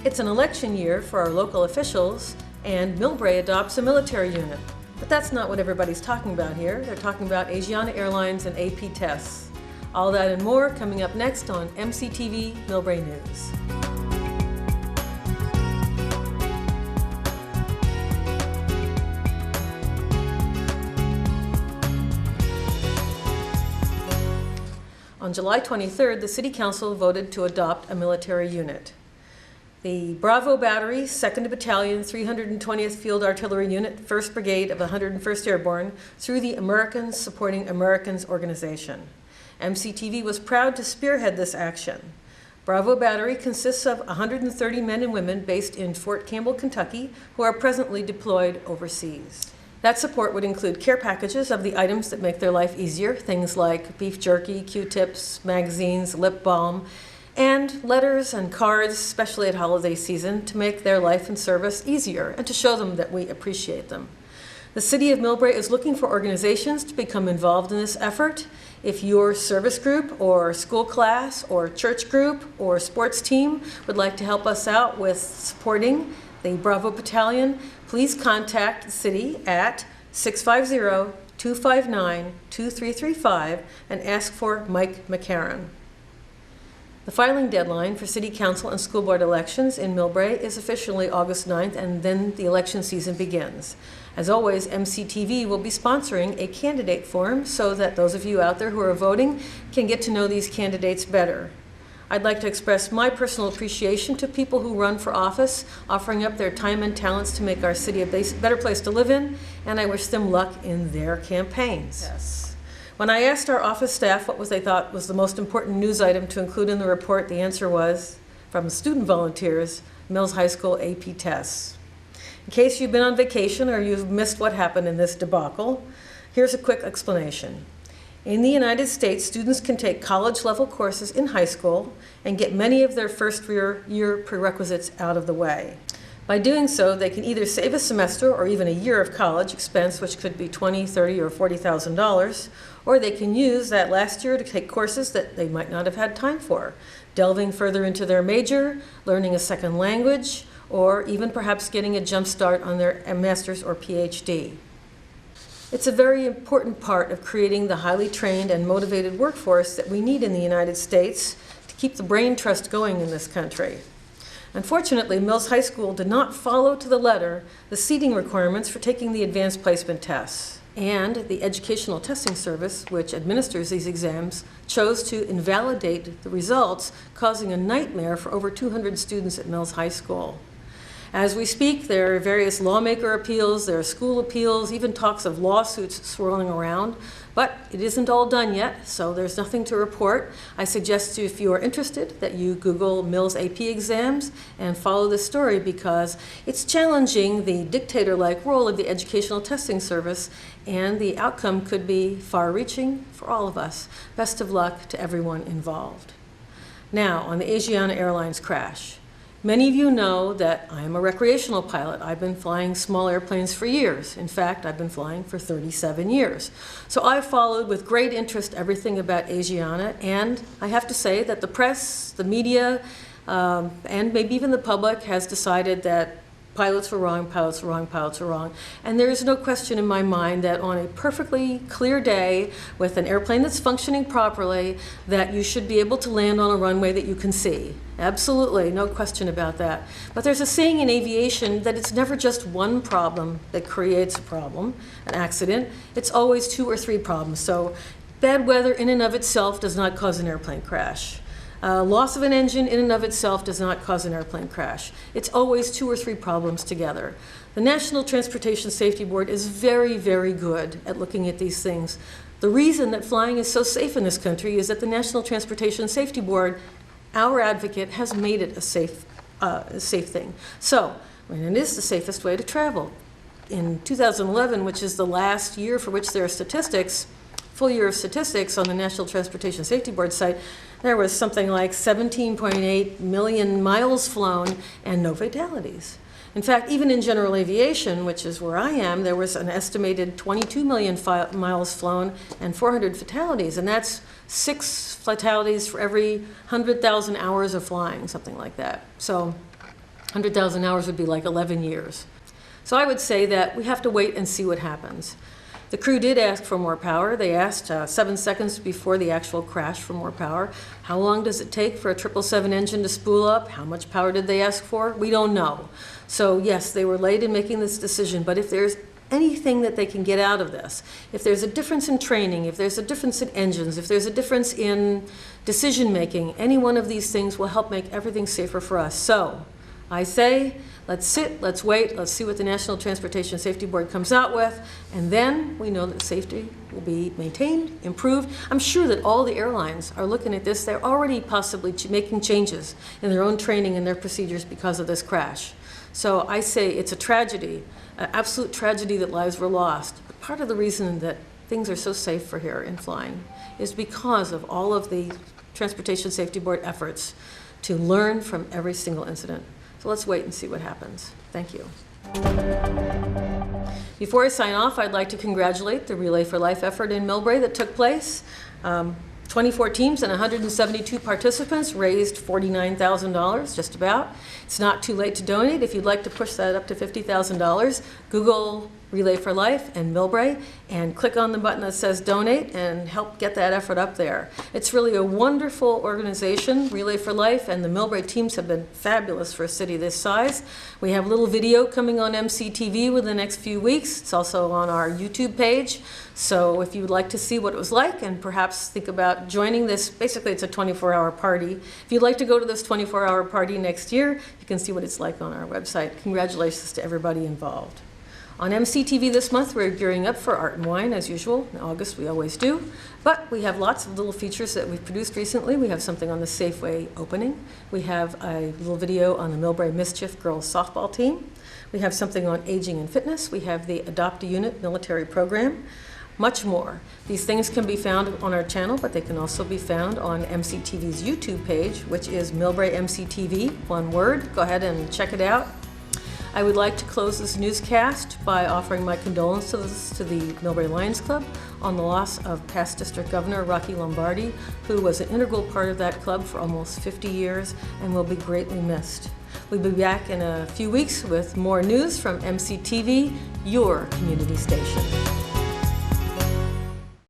It's an election year for our local officials, and Millbrae adopts a military unit. But that's not what everybody's talking about here. They're talking about Asiana Airlines and AP tests. All that and more coming up next on MCTV Millbrae News. On July 23rd, the City Council voted to adopt a military unit. The Bravo Battery, 2nd Battalion, 320th Field Artillery Unit, 1st Brigade of the 101st Airborne, through the Americans Supporting Americans organization. MCTV was proud to spearhead this action. Bravo Battery consists of 130 men and women based in Fort Campbell, Kentucky, who are presently deployed overseas. That support would include care packages of the items that make their life easier, things like beef jerky, Q-tips, magazines, lip balm, and letters and cards, especially at holiday season, to make their life and service easier and to show them that we appreciate them. The City of Millbrae is looking for organizations to become involved in this effort. If your service group or school class or church group or sports team would like to help us out with supporting the Bravo Battalion, please contact the City at 650-259-2335 and ask for Mike McCarran. The filing deadline for City Council and School Board elections in Millbrae is officially August 9th, and then the election season begins. As always, MCTV will be sponsoring a candidate forum so that those of you out there who are voting can get to know these candidates better. I'd like to express my personal appreciation to people who run for office, offering up their time and talents to make our city a better place to live in, and I wish them luck in their campaigns. Yes. When I asked our office staff what they thought was the most important news item to include in the report, the answer was, from student volunteers, Mills High School AP tests. In case you've been on vacation or you've missed what happened in this debacle, here's a quick explanation. In the United States, students can take college-level courses in high school and get many of their first-year prerequisites out of the way. By doing so, they can either save a semester or even a year of college expense, which could be $20,000, $30,000, or $40,000, or they can use that last year to take courses that they might not have had time for, delving further into their major, learning a second language, or even perhaps getting a jump start on their master's or PhD. It's a very important part of creating the highly trained and motivated workforce that we need in the United States to keep the brain trust going in this country. Unfortunately, Mills High School did not follow to the letter the seating requirements for taking the advanced placement tests. And the Educational Testing Service, which administers these exams, chose to invalidate the results, causing a nightmare for over 200 students at Mills High School. As we speak, there are various lawmaker appeals, there are school appeals, even talks of lawsuits swirling around, but it isn't all done yet, so there's nothing to report. I suggest if you are interested that you Google Mills AP exams and follow this story, because it's challenging the dictator-like role of the Educational Testing Service, and the outcome could be far-reaching for all of us. Best of luck to everyone involved. Now, on the Asiana Airlines crash. Many of you know that I am a recreational pilot. I've been flying small airplanes for years. In fact, I've been flying for 37 years. So I've followed with great interest everything about Asiana, and I have to say that the press, the media, and maybe even the public has decided that pilots were wrong, pilots were wrong, pilots were wrong. And there is no question in my mind that on a perfectly clear day with an airplane that's functioning properly, that you should be able to land on a runway that you can see. Absolutely, no question about that. But there's a saying in aviation that it's never just one problem that creates a problem, an accident. It's always two or three problems. So bad weather in and of itself does not cause an airplane crash. Loss of an engine in and of itself does not cause an airplane crash. It's always two or three problems together. The National Transportation Safety Board is very, very good at looking at these things. The reason that flying is so safe in this country is that the National Transportation Safety Board, our advocate, has made it a safe thing. So, it is the safest way to travel. In 2011, which is the last year for which there are statistics, full year of statistics on the National Transportation Safety Board site, there was something like 17.8 million miles flown and no fatalities. In fact, even in general aviation, which is where I am, there was an estimated 22 million miles flown and 400 fatalities, and that's 6 fatalities for every 100,000 hours of flying, something like that. So 100,000 hours would be like 11 years. So I would say that we have to wait and see what happens. The crew did ask for more power. They asked 7 seconds before the actual crash for more power. How long does it take for a 777 engine to spool up? How much power did they ask for? We don't know. So yes, they were late in making this decision, but if there's anything that they can get out of this, if there's a difference in training, if there's a difference in engines, if there's a difference in decision making, any one of these things will help make everything safer for us. So I say, let's sit, let's wait, let's see what the National Transportation Safety Board comes out with, and then we know that safety will be maintained, improved. I'm sure that all the airlines are looking at this. They're already possibly making changes in their own training and their procedures because of this crash. So I say it's a tragedy, an absolute tragedy that lives were lost. But part of the reason that things are so safe for here in flying is because of all of the Transportation Safety Board efforts to learn from every single incident. So let's wait and see what happens. Thank you. Before I sign off, I'd like to congratulate the Relay for Life effort in Millbrae that took place. 24 teams and 172 participants raised $49,000, just about. It's not too late to donate. If you'd like to push that up to $50,000, Google Relay for Life and Millbrae and click on the button that says donate and help get that effort up there. It's really a wonderful organization, Relay for Life, and the Millbrae teams have been fabulous for a city this size. We have a little video coming on MCTV within the next few weeks. It's also on our YouTube page. So if you'd like to see what it was like and perhaps think about joining this, basically it's a 24-hour party. If you'd like to go to this 24-hour party next year, you can see what it's like on our website. Congratulations to everybody involved. On MCTV this month, we're gearing up for Art and Wine, as usual. In August, we always do. But we have lots of little features that we've produced recently. We have something on the Safeway opening. We have a little video on the Millbrae Mischief girls softball team. We have something on aging and fitness. We have the Adopt a Unit military program. Much more. These things can be found on our channel, but they can also be found on MCTV's YouTube page, which is MillbraeMCTV, one word. Go ahead and check it out. I would like to close this newscast by offering my condolences to the Millbrae Lions Club on the loss of past District Governor Rocky Lombardi, who was an integral part of that club for almost 50 years and will be greatly missed. We'll be back in a few weeks with more news from MCTV, your community station.